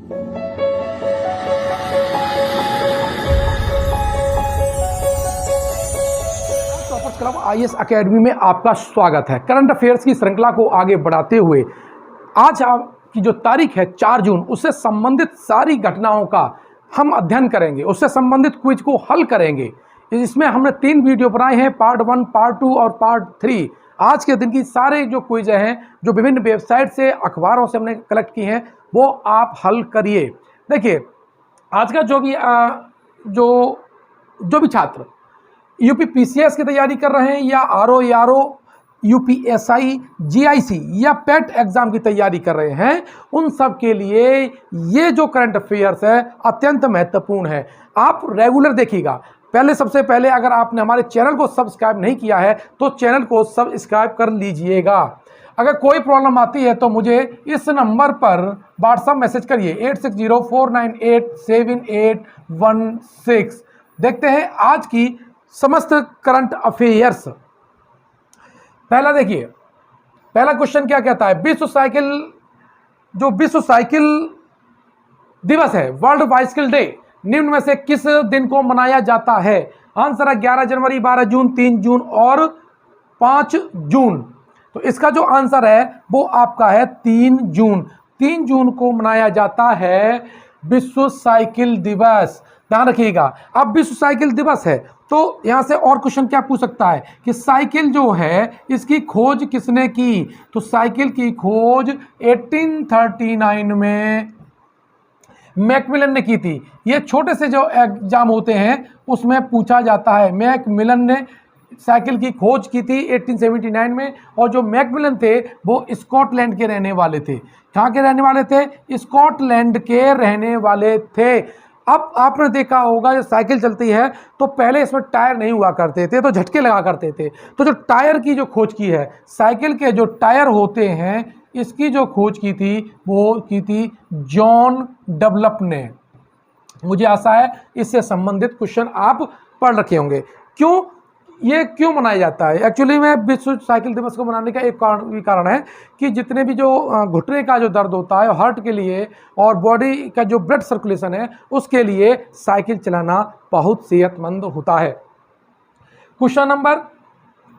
Toppers club IAS academy में आपका स्वागत है। करंट अफेयर्स की श्रृंखला को आगे बढ़ाते हुए आज आपकी जो तारीख है 4 जून, उससे संबंधित सारी घटनाओं का हम अध्ययन करेंगे, उससे संबंधित क्विज को हल करेंगे। इसमें हमने 3 वीडियो बनाए हैं, पार्ट 1, पार्ट 2 और पार्ट 3। आज के दिन की सारे जो क्विज हैं जो विभिन्न वेबसाइट से, अखबारों से हमने कलेक्ट की हैं, वो आप हल करिए। देखिए, आज का जो भी छात्र यूपी पीसीएस की तैयारी कर रहे हैं या आरओ यूपीएसआई जीआईसी या पेट एग्जाम की तैयारी कर रहे हैं, उन सब के लिए ये जो करंट अफेयर्स है अत्यंत महत्वपूर्ण है। आप रेगुलर देखिएगा। सबसे पहले अगर आपने हमारे चैनल को सब्सक्राइब नहीं किया है तो चैनल को सब्सक्राइब कर लीजिएगा। अगर कोई प्रॉब्लम आती है तो मुझे इस नंबर पर व्हाट्सएप मैसेज करिए 8604987816। देखते हैं आज की समस्त करंट अफेयर्स। पहला देखिए, पहला क्वेश्चन क्या कहता है, विश्व साइकिल दिवस है, वर्ल्ड बाइसिकल डे, निम्न में से किस दिन को मनाया जाता है? आंसर है 11 जनवरी, 12 जून, 3 जून और 5 जून। तो इसका जो आंसर है वो आपका है 3 जून। 3 जून को मनाया जाता है विश्व साइकिल दिवस। ध्यान रखिएगा। अब विश्व साइकिल दिवस है तो यहां से और क्वेश्चन क्या पूछ सकता है कि साइकिल जो है इसकी खोज किसने की? तो साइकिल की खोज 1839 में मैकमिलन ने की थी। ये छोटे से जो एग्जाम होते हैं उसमें पूछा जाता है। मैकमिलन ने साइकिल की खोज की थी 1879 में, और जो मैकमिलन थे वो स्कॉटलैंड के रहने वाले थे। कहाँ के रहने वाले थे? स्कॉटलैंड के रहने वाले थे। अब आपने देखा होगा जब साइकिल चलती है तो पहले इसमें टायर नहीं हुआ करते थे, तो झटके लगा करते थे। तो जो टायर की जो खोज की है, साइकिल के जो टायर होते हैं इसकी जो खोज की थी वो की थी जॉन डनलप ने। मुझे आशा है इससे संबंधित क्वेश्चन आप पढ़ रखे होंगे। क्यों मनाया जाता है? एक्चुअली में विश्व साइकिल दिवस को मनाने का एक कारण है कि जितने भी जो घुटने का जो दर्द होता है हार्ट के लिए और बॉडी का जो ब्लड सर्कुलेशन है उसके लिए साइकिल चलाना बहुत सेहतमंद होता है। क्वेश्चन नंबर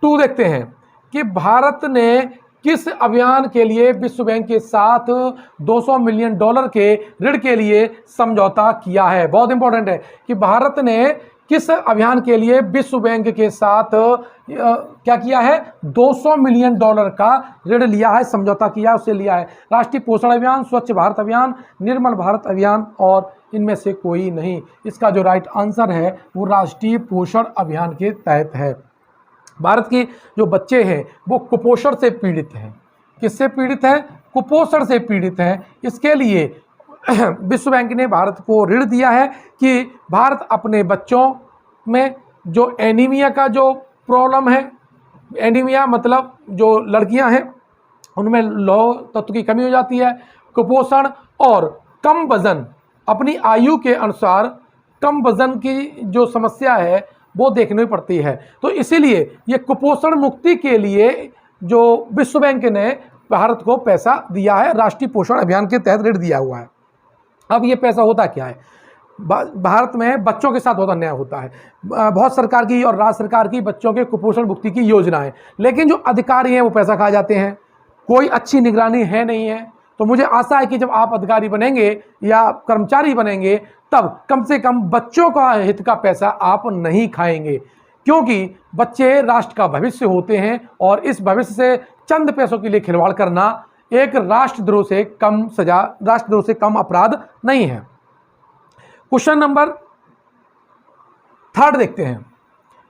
2 देखते हैं कि भारत ने किस अभियान के लिए विश्व बैंक के साथ $200 मिलियन के ऋण के लिए समझौता किया है? बहुत इंपॉर्टेंट है कि भारत ने किस अभियान के लिए विश्व बैंक के साथ क्या किया है? $200 मिलियन का ऋण लिया है, समझौता किया है, उससे लिया है। राष्ट्रीय पोषण अभियान, स्वच्छ भारत अभियान, निर्मल भारत अभियान और इनमें से कोई नहीं। इसका जो राइट आंसर है वो राष्ट्रीय पोषण अभियान के तहत है। भारत के जो बच्चे हैं वो कुपोषण से पीड़ित हैं। किससे पीड़ित हैं? कुपोषण से पीड़ित हैं। इसके लिए विश्व बैंक ने भारत को ऋण दिया है कि भारत अपने बच्चों में जो एनीमिया का जो प्रॉब्लम है, एनीमिया मतलब जो लड़कियां हैं उनमें लौह तत्व की कमी हो जाती है, कुपोषण और कम वजन, अपनी आयु के अनुसार कम वजन की जो समस्या है वो देखनी पड़ती है। तो इसीलिए ये कुपोषण मुक्ति के लिए जो विश्व बैंक ने भारत को पैसा दिया है, राष्ट्रीय पोषण अभियान के तहत ऋण दिया हुआ है। अब ये पैसा होता क्या है? भारत में बच्चों के साथ बहुत अन्याय होता है। बहुत सरकार की और राज्य सरकार की बच्चों के कुपोषण मुक्ति की योजनाएं, लेकिन जो अधिकारी हैं वो पैसा खा जाते हैं। कोई अच्छी निगरानी है नहीं है। तो मुझे आशा है कि जब आप अधिकारी बनेंगे या कर्मचारी बनेंगे तब कम से कम बच्चों का हित का पैसा आप नहीं खाएंगे, क्योंकि बच्चे राष्ट्र का भविष्य होते हैं और इस भविष्य से चंद पैसों के लिए खिलवाड़ करना एक राष्ट्रद्रोह से कम सजा, राष्ट्रद्रोह से कम अपराध नहीं है। क्वेश्चन नंबर 3 देखते हैं।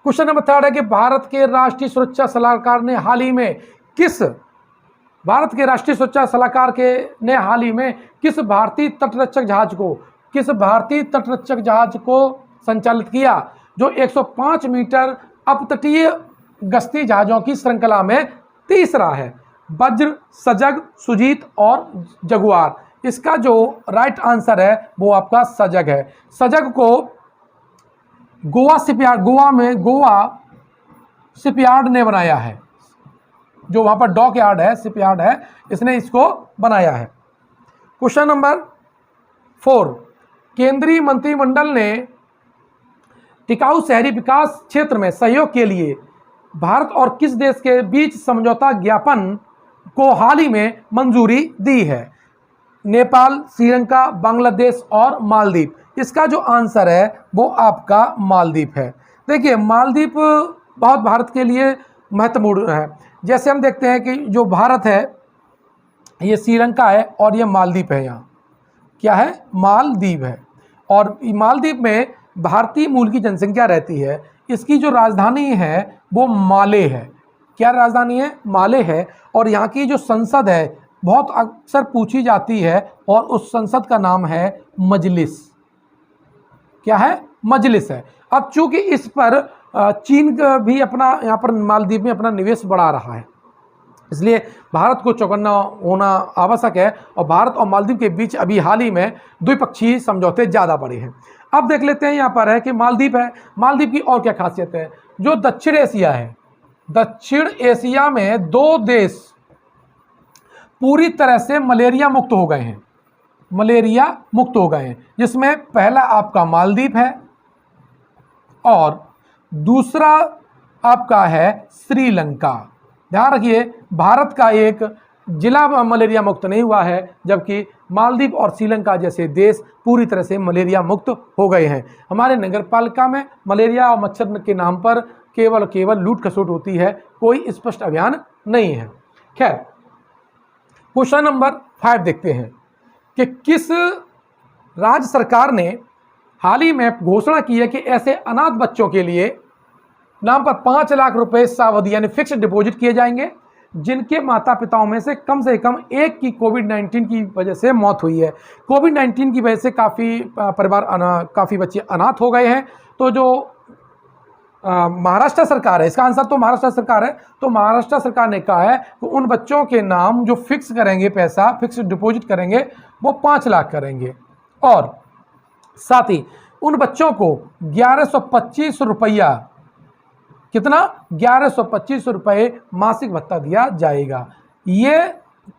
क्वेश्चन नंबर 3 है कि भारत के राष्ट्रीय सुरक्षा सलाहकार ने हाल ही में किस भारतीय तटरक्षक जहाज को संचालित किया जो 105 मीटर अपतटीय गश्ती जहाज़ों की श्रृंखला में तीसरा है? वज्र, सजग, सुजीत और जगुआर। इसका जो राइट आंसर है वो आपका सजग है। सजग को गोवा शिपयार्ड ने बनाया है। जो वहाँ पर डॉक यार्ड है, शिपयार्ड है, इसने इसको बनाया है। क्वेश्चन नंबर 4, केंद्रीय मंत्रिमंडल ने टिकाऊ शहरी विकास क्षेत्र में सहयोग के लिए भारत और किस देश के बीच समझौता ज्ञापन को हाल ही में मंजूरी दी है? नेपाल, श्रीलंका, बांग्लादेश और मालदीव। इसका जो आंसर है वो आपका मालदीव है। देखिए, मालदीव बहुत भारत के लिए महत्वपूर्ण है। जैसे हम देखते हैं कि जो भारत है ये श्रीलंका है और ये मालदीव है। यहाँ क्या है? मालदीव है। और मालदीव में भारतीय मूल की जनसंख्या रहती है। इसकी जो राजधानी है वो माले है। क्या राजधानी है? माले है। और यहाँ की जो संसद है बहुत अक्सर पूछी जाती है और उस संसद का नाम है मजलिस। क्या है? मजलिस है। अब चूंकि इस पर चीन भी अपना यहाँ पर मालदीव में अपना निवेश बढ़ा रहा है, इसलिए भारत को चौकन्ना होना आवश्यक है। और भारत और मालदीव के बीच अभी हाल ही में द्विपक्षीय समझौते ज़्यादा बढ़े हैं। अब देख लेते हैं यहाँ पर है कि मालदीव है। मालदीव की और क्या खासियत है? जो दक्षिण एशिया है, दक्षिण एशिया में 2 देश पूरी तरह से मलेरिया मुक्त हो गए हैं। मलेरिया मुक्त हो गए हैं, जिसमें पहला आपका मालदीव है और दूसरा आपका है श्रीलंका। ध्यान रखिए, भारत का एक जिला मलेरिया मुक्त नहीं हुआ है, जबकि मालदीव और श्रीलंका जैसे देश पूरी तरह से मलेरिया मुक्त हो गए हैं। हमारे नगर पालिका में मलेरिया और मच्छर के नाम पर केवल लूट खसोट होती है, कोई स्पष्ट अभियान नहीं है। खैर, क्वेश्चन नंबर 5 देखते हैं कि किस राज्य सरकार ने हाल ही में घोषणा की है कि ऐसे अनाथ बच्चों के लिए नाम पर 5 लाख रुपए सावधि यानी फिक्स्ड डिपॉजिट किए जाएंगे जिनके माता पिताओं में से कम एक की कोविड-19 की वजह से मौत हुई है। कोविड-19 की वजह से काफ़ी बच्चे अनाथ हो गए हैं। तो जो महाराष्ट्र सरकार है, इसका आंसर तो महाराष्ट्र सरकार है, तो महाराष्ट्र सरकार ने कहा है कि उन बच्चों के नाम जो फिक्स करेंगे, पैसा फिक्स डिपॉजिट करेंगे, वो 5 लाख करेंगे। और साथ ही उन बच्चों को 1125 रुपया, कितना? 1125 रुपये मासिक भत्ता दिया जाएगा। ये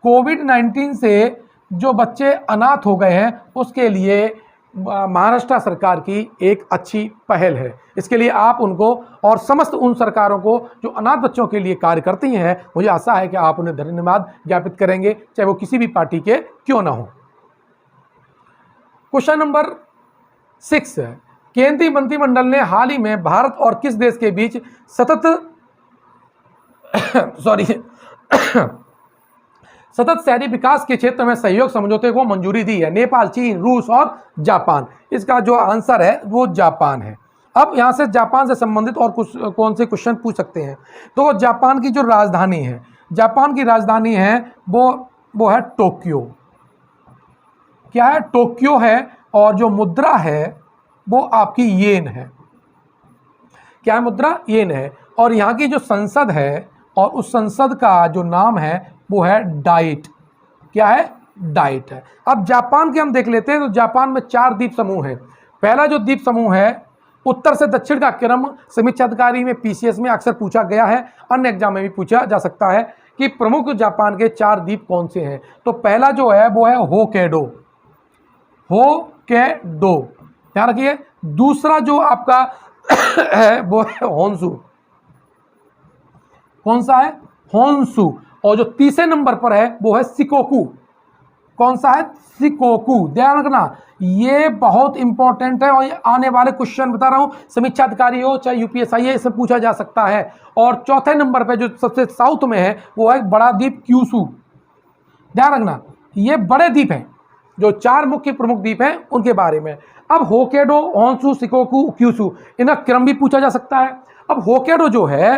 कोविड-19 से जो बच्चे अनाथ हो गए हैं उसके लिए महाराष्ट्र सरकार की एक अच्छी पहल है। इसके लिए आप उनको और समस्त उन सरकारों को जो अनाथ बच्चों के लिए कार्य करती हैं, मुझे आशा है कि आप उन्हें धन्यवाद ज्ञापित करेंगे, चाहे वो किसी भी पार्टी के क्यों ना हो। क्वेश्चन नंबर 6 है, केंद्रीय मंत्रिमंडल ने हाल ही में भारत और किस देश के बीच सतत शहरी विकास के क्षेत्र में सहयोग समझौते को मंजूरी दी है? नेपाल, चीन, रूस और जापान। इसका जो आंसर है वो जापान है। अब यहाँ से जापान से संबंधित और कुछ कौन से क्वेश्चन पूछ सकते हैं? तो जापान की जो राजधानी है, जापान की राजधानी है वो है टोक्यो। क्या है? टोक्यो है। और जो मुद्रा है वो आपकी येन है। क्या है? मुद्रा येन है। और यहाँ की जो संसद है और उस संसद का जो नाम है वो है डाइट। क्या है? डाइट है। अब जापान के हम देख लेते हैं। तो जापान में 4 द्वीप समूह हैं। पहला जो द्वीप समूह है, उत्तर से दक्षिण का क्रम समीक्षा अधिकारी में पीसीएस में अक्सर पूछा गया है, अन्य एग्जाम में भी पूछा जा सकता है कि प्रमुख जापान के 4 द्वीप कौन से हैं। तो पहला जो है वो है होक्काइडो। होक्काइडो, ध्यान रखिए। दूसरा जो आपका है वो है होन्शु। कौन सा है? होन्शु। और जो तीसरे नंबर पर है वो है शिकोकू। कौन सा है? शिकोकू। ध्यान रखना, ये बहुत इंपॉर्टेंट है और आने वाले क्वेश्चन बता रहा हूं, समीक्षा अधिकारी हो चाहे यूपीएसआई है, इससे पूछा जा सकता है। और चौथे नंबर पे जो सबसे साउथ में है वो है बड़ा द्वीप क्यूशू। ध्यान रखना, ये बड़े द्वीप हैं। जो 4 मुख्य प्रमुख द्वीप हैं उनके बारे में। अब होक्काइडो, होन्शु, शिकोकू, क्यूशू, इनका क्रम भी पूछा जा सकता है। अब होक्काइडो जो है,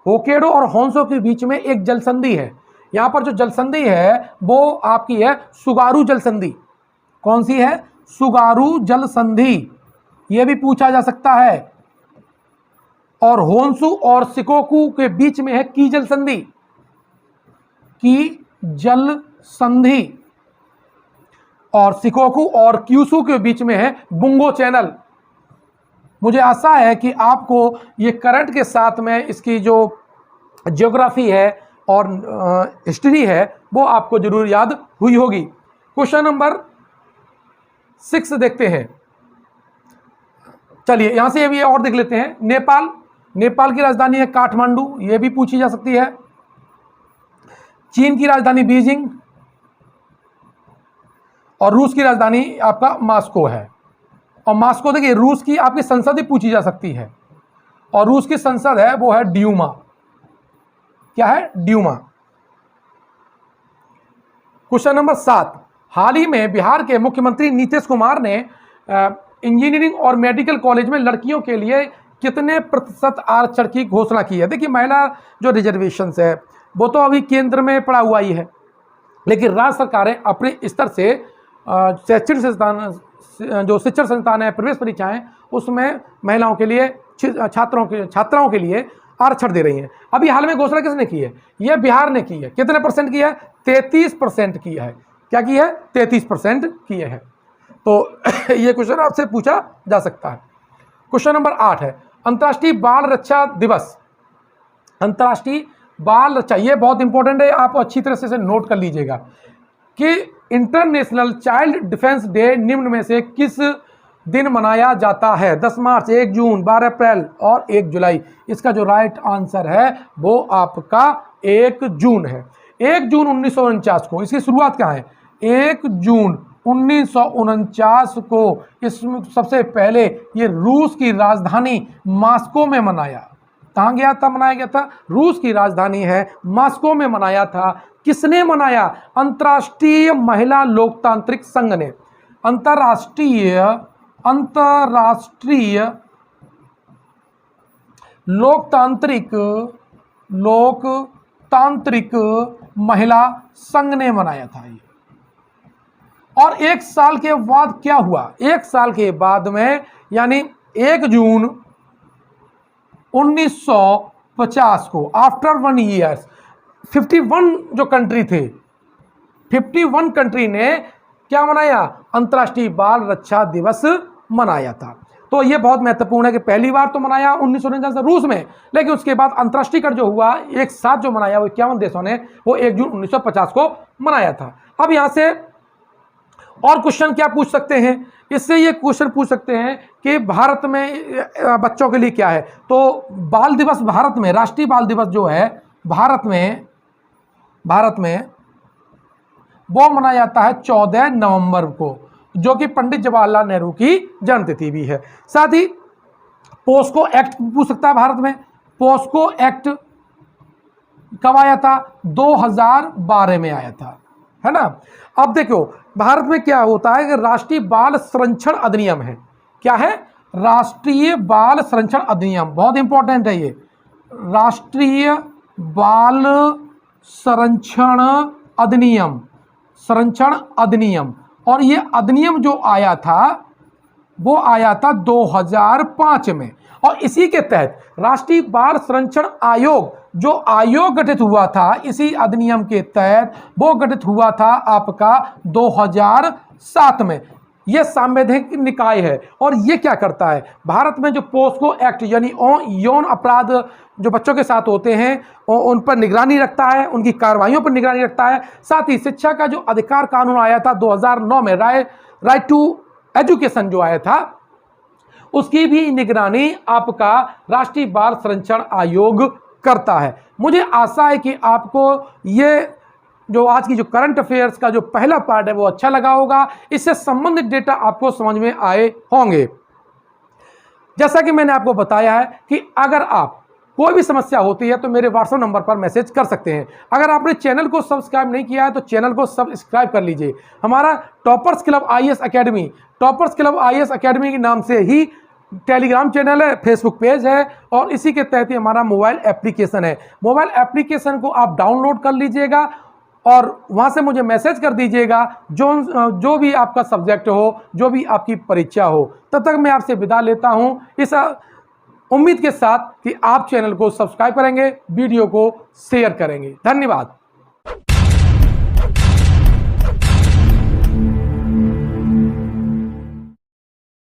होक्काइडो और होन्शु के बीच में एक जल संधि है। यहाँ पर जो जल संधि है वो आपकी है सुगारू जल संधि। कौन सी है? सुगारू जल संधि। ये भी पूछा जा सकता है। और होन्शु और शिकोकू के बीच में है की जल संधि। की जल संधि। और शिकोकू और क्यूशू के बीच में है बुंगो चैनल। मुझे आशा है कि आपको ये करंट के साथ में इसकी जो ज्योग्राफी है और हिस्ट्री है वो आपको जरूर याद हुई होगी। क्वेश्चन नंबर 6 देखते हैं। चलिए यहां से ये और देख लेते हैं। नेपाल की राजधानी है काठमांडू, ये भी पूछी जा सकती है। चीन की राजधानी बीजिंग और रूस की राजधानी आपका मॉस्को है। और मॉस्को देखिए, रूस की आपकी संसद ही पूछी जा सकती है, और रूस की संसद है वो है ड्यूमा। क्या है? ड्यूमा। क्वेश्चन नंबर 7, हाल ही में बिहार के मुख्यमंत्री नीतीश कुमार ने इंजीनियरिंग और मेडिकल कॉलेज में लड़कियों के लिए कितने प्रतिशत आरक्षण की घोषणा की है? देखिए, महिला जो रिजर्वेशन है वो तो अभी केंद्र में पड़ा हुआ ही है, लेकिन राज्य सरकारें अपने स्तर से शैक्षणिक संस्थान, जो शिक्षण संस्थान है, प्रवेश परीक्षाएं, उसमें महिलाओं के लिए, छात्राओं के लिए आरक्षण दे रही हैं। अभी हाल में घोषणा किसने की है? यह बिहार ने की है। कितने परसेंट की है? 33% की है। क्या की है? 33% की है। तो ये क्वेश्चन आपसे पूछा जा सकता है। क्वेश्चन नंबर 8 है, अंतर्राष्ट्रीय बाल रक्षा दिवस। अंतर्राष्ट्रीय बाल रक्षा, ये बहुत इंपॉर्टेंट है, आप अच्छी तरह से इसे नोट कर लीजिएगा कि इंटरनेशनल चाइल्ड डिफेंस डे निम्न में से किस दिन मनाया जाता है? 10 मार्च, 1 जून, 12 अप्रैल और 1 जुलाई। इसका जो राइट आंसर है वो आपका 1 जून है। 1 जून 1949 को, इसकी शुरुआत कहाँ है? 1 जून 1949 को इसमें सबसे पहले ये रूस की राजधानी मॉस्को में मनाया। कहाँ गया था? मनाया गया था रूस की राजधानी है मॉस्को में मनाया था। किसने मनाया? अंतर्राष्ट्रीय महिला लोकतांत्रिक संघ ने। अंतर्राष्ट्रीय लोकतांत्रिक महिला संघ ने मनाया था ये। और 1 साल के बाद क्या हुआ? 1 साल के बाद में, यानी 1 जून 1950 को, आफ्टर 1 ईयर्स, 51 जो कंट्री थे, 51 कंट्री ने क्या मनाया? अंतर्राष्ट्रीय बाल रक्षा दिवस मनाया था। तो ये बहुत महत्वपूर्ण है कि पहली बार तो मनाया 1949 रूस में, लेकिन उसके बाद अंतर्राष्ट्रीय जो हुआ एक साथ जो मनाया वो 51 देशों ने, वो 1 जून 1950 को मनाया था। अब यहां से और क्वेश्चन क्या पूछ सकते हैं? इससे ये क्वेश्चन पूछ सकते हैं कि भारत में बच्चों के लिए क्या है। तो बाल दिवस भारत में, राष्ट्रीय बाल दिवस जो है भारत में वो मनाया जाता है 14 नवंबर को, जो कि पंडित जवाहरलाल नेहरू की जन्मतिथि भी है। साथ ही पोस्को एक्ट पूछ सकता है भारत में। पोस्को एक्ट कब आया था? 2012 में आया था, है ना। अब देखो भारत में क्या होता है कि राष्ट्रीय बाल संरक्षण अधिनियम है। क्या है? राष्ट्रीय बाल संरक्षण अधिनियम, बहुत इंपॉर्टेंट है ये। राष्ट्रीय बाल संरक्षण अधिनियम, और ये अधिनियम जो आया था वो आया था 2005 में। और इसी के तहत राष्ट्रीय बाल संरक्षण आयोग, जो आयोग गठित हुआ था इसी अधिनियम के तहत, वो गठित हुआ था आपका 2007 में। यह संवैधानिक निकाय है और ये क्या करता है? भारत में जो पोस्को एक्ट यानी यौन अपराध जो बच्चों के साथ होते हैं उन पर निगरानी रखता है, उनकी कार्रवाइयों पर निगरानी रखता है। साथ ही शिक्षा का जो अधिकार कानून आया था 2009 में, राइट टू एजुकेशन जो आया था, उसकी भी निगरानी आपका राष्ट्रीय बाल संरक्षण आयोग करता है। मुझे आशा है कि आपको ये जो आज की जो करंट अफेयर्स का जो पहला पार्ट है वो अच्छा लगा होगा। इससे संबंधित डेटा आपको समझ में आए होंगे। जैसा कि मैंने आपको बताया है कि अगर आप कोई भी समस्या होती है तो मेरे व्हाट्सएप नंबर पर मैसेज कर सकते हैं। अगर आपने चैनल को सब्सक्राइब नहीं किया है तो चैनल को सब्सक्राइब कर लीजिए। हमारा टॉपर्स क्लब आईएएस अकेडमी के नाम से ही टेलीग्राम चैनल है, फेसबुक पेज है और इसी के तहत ही हमारा मोबाइल एप्लीकेशन है। मोबाइल एप्लीकेशन को आप डाउनलोड कर लीजिएगा और वहां से मुझे मैसेज कर दीजिएगा जो भी आपका सब्जेक्ट हो, जो भी आपकी परीक्षा हो। तब तक मैं आपसे विदा लेता हूं इस उम्मीद के साथ कि आप चैनल को सब्सक्राइब करेंगे, वीडियो को शेयर करेंगे। धन्यवाद।